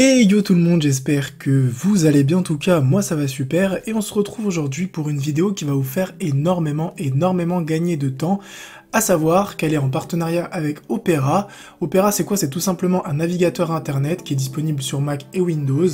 Et yo tout le monde, j'espère que vous allez bien, en tout cas moi ça va super, et on se retrouve aujourd'hui pour une vidéo qui va vous faire énormément gagner de temps, à savoir qu'elle est en partenariat avec Opera. Opera c'est quoi? C'est tout simplement un navigateur internet qui est disponible sur Mac et Windows,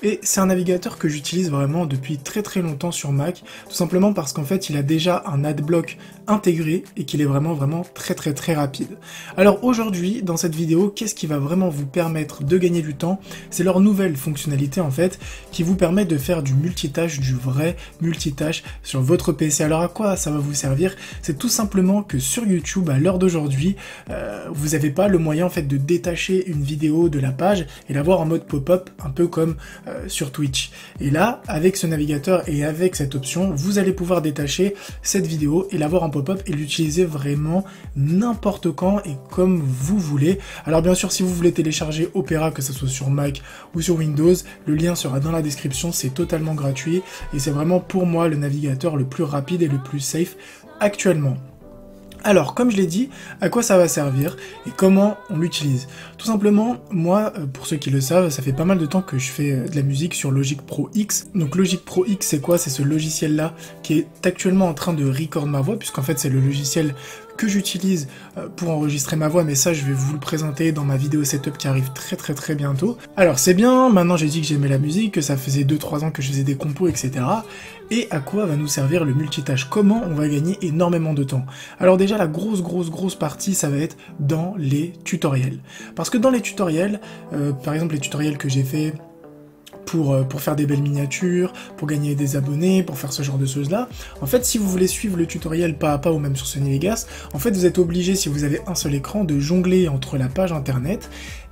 et c'est un navigateur que j'utilise vraiment depuis très longtemps sur Mac, tout simplement parce qu'en fait il a déjà un adblock intégré et qu'il est vraiment très rapide. Alors aujourd'hui, dans cette vidéo, qu'est-ce qui va vraiment vous permettre de gagner du temps? C'est leur nouvelle fonctionnalité en fait, qui vous permet de faire du multitâche, du vrai multitâche sur votre PC. Alors à quoi ça va vous servir? C'est tout simplement que sur YouTube, à l'heure d'aujourd'hui, vous n'avez pas le moyen en fait de détacher une vidéo de la page et l'avoir en mode pop-up, un peu comme sur Twitch. Et là, avec ce navigateur et avec cette option, vous allez pouvoir détacher cette vidéo et l'avoir en pop-up et l'utiliser vraiment n'importe quand et comme vous voulez. Alors bien sûr, si vous voulez télécharger Opera, que ce soit sur Mac ou sur Windows, le lien sera dans la description, c'est totalement gratuit et c'est vraiment pour moi le navigateur le plus rapide et le plus safe actuellement. Alors, comme je l'ai dit, à quoi ça va servir et comment on l'utilise? Tout simplement, moi, pour ceux qui le savent, ça fait pas mal de temps que je fais de la musique sur Logic Pro X. Donc Logic Pro X, c'est quoi? C'est ce logiciel-là qui est actuellement en train de record ma voix, puisqu'en fait c'est le logiciel que j'utilise pour enregistrer ma voix, mais ça je vais vous le présenter dans ma vidéo setup qui arrive très bientôt. Alors c'est bien, maintenant j'ai dit que j'aimais la musique, que ça faisait 2-3 ans que je faisais des compos, etc. Et à quoi va nous servir le multitâche? Comment on va gagner énormément de temps? Alors déjà la grosse partie, ça va être dans les tutoriels. Parce que dans les tutoriels, par exemple les tutoriels que j'ai fait pour faire des belles miniatures, pour gagner des abonnés, pour faire ce genre de choses-là. En fait, si vous voulez suivre le tutoriel pas à pas ou même sur Sony Vegas, en fait, vous êtes obligé, si vous avez un seul écran, de jongler entre la page internet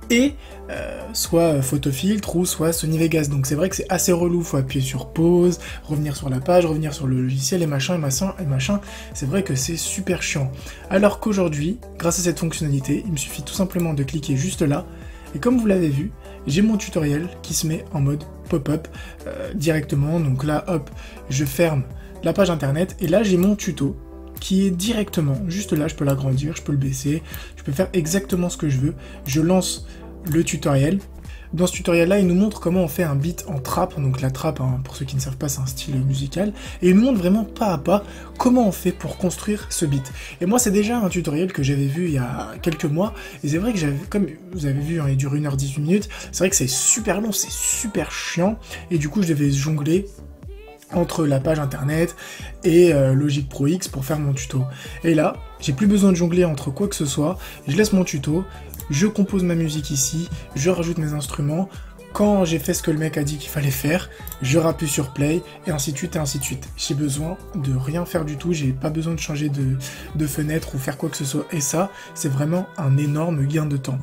et soit Photofiltre ou soit Sony Vegas. Donc c'est vrai que c'est assez relou, faut appuyer sur pause, revenir sur la page, revenir sur le logiciel et machin. C'est vrai que c'est super chiant. Alors qu'aujourd'hui, grâce à cette fonctionnalité, il me suffit tout simplement de cliquer juste là, et comme vous l'avez vu, j'ai mon tutoriel qui se met en mode pop-up directement. Donc là, hop, je ferme la page internet et là j'ai mon tuto qui est directement juste là. Je peux l'agrandir, je peux le baisser, je peux faire exactement ce que je veux. Je lance le tutoriel. Dans ce tutoriel-là, il nous montre comment on fait un beat en trap. Donc la trap, hein, pour ceux qui ne savent pas, c'est un style musical. Et il nous montre vraiment pas à pas comment on fait pour construire ce beat. Et moi, c'est déjà un tutoriel que j'avais vu il y a quelques mois. Et c'est vrai que comme vous avez vu, hein, il dure 1h18 minutes. C'est vrai que c'est super long, c'est super chiant. Et du coup, je devais jongler entre la page internet et Logic Pro X pour faire mon tuto. Et là, j'ai plus besoin de jongler entre quoi que ce soit. Je laisse mon tuto. Je compose ma musique ici, je rajoute mes instruments, quand j'ai fait ce que le mec a dit qu'il fallait faire, je rappuie sur play, et ainsi de suite, et ainsi de suite. J'ai besoin de rien faire du tout, j'ai pas besoin de changer de fenêtre ou faire quoi que ce soit, et ça, c'est vraiment un énorme gain de temps.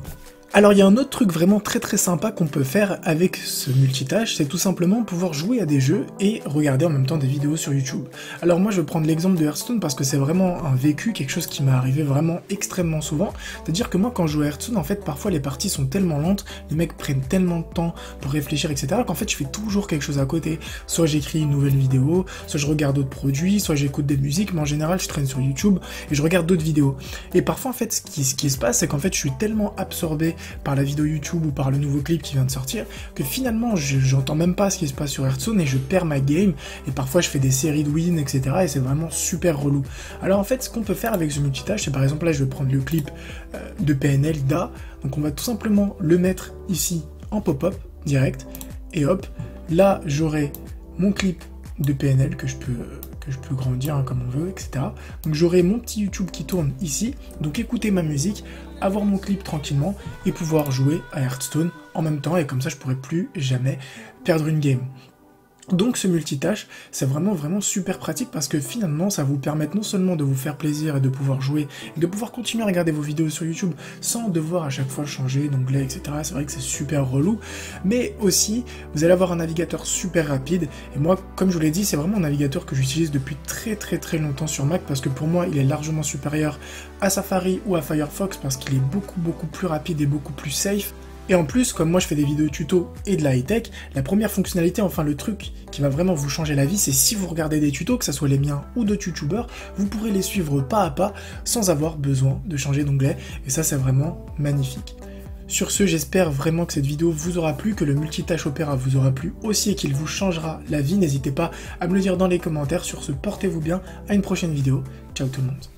Alors il y a un autre truc vraiment très sympa qu'on peut faire avec ce multitâche, c'est tout simplement pouvoir jouer à des jeux et regarder en même temps des vidéos sur YouTube. Alors moi je vais prendre l'exemple de Hearthstone parce que c'est vraiment un vécu, quelque chose qui m'est arrivé vraiment extrêmement souvent. C'est-à-dire que moi quand je joue à Hearthstone, en fait parfois les parties sont tellement lentes, les mecs prennent tellement de temps pour réfléchir, etc. qu'en fait je fais toujours quelque chose à côté. Soit j'écris une nouvelle vidéo, soit je regarde d'autres produits, soit j'écoute des musiques, mais en général je traîne sur YouTube et je regarde d'autres vidéos. Et parfois en fait ce qui se passe, c'est qu'en fait je suis tellement absorbé par la vidéo YouTube ou par le nouveau clip qui vient de sortir, que finalement j'entends même pas ce qui se passe sur Hearthstone et je perds ma game, et parfois je fais des séries de wins, etc. et c'est vraiment super relou. Alors en fait ce qu'on peut faire avec ce multitâche, c'est par exemple là je vais prendre le clip de PNL DA, donc on va tout simplement le mettre ici en pop-up direct, et hop, là j'aurai mon clip de PNL que je peux grandir hein, comme on veut, etc. Donc j'aurai mon petit YouTube qui tourne ici, donc écouter ma musique, avoir mon clip tranquillement et pouvoir jouer à Hearthstone en même temps, et comme ça je pourrai plus jamais perdre une game. Donc ce multitâche, c'est vraiment super pratique parce que finalement ça vous permet non seulement de vous faire plaisir et de pouvoir jouer et de pouvoir continuer à regarder vos vidéos sur YouTube sans devoir à chaque fois changer d'onglet, etc. C'est vrai que c'est super relou, mais aussi vous allez avoir un navigateur super rapide, et moi comme je vous l'ai dit, c'est vraiment un navigateur que j'utilise depuis très longtemps sur Mac parce que pour moi il est largement supérieur à Safari ou à Firefox parce qu'il est beaucoup plus rapide et beaucoup plus safe. Et en plus, comme moi je fais des vidéos tuto et de la high-tech, la première fonctionnalité, enfin le truc qui va vraiment vous changer la vie, c'est si vous regardez des tutos, que ce soit les miens ou d'autres youtubeurs, vous pourrez les suivre pas à pas sans avoir besoin de changer d'onglet, et ça c'est vraiment magnifique. Sur ce, j'espère vraiment que cette vidéo vous aura plu, que le multitâche Opera vous aura plu aussi et qu'il vous changera la vie. N'hésitez pas à me le dire dans les commentaires. Sur ce, portez-vous bien, à une prochaine vidéo. Ciao tout le monde.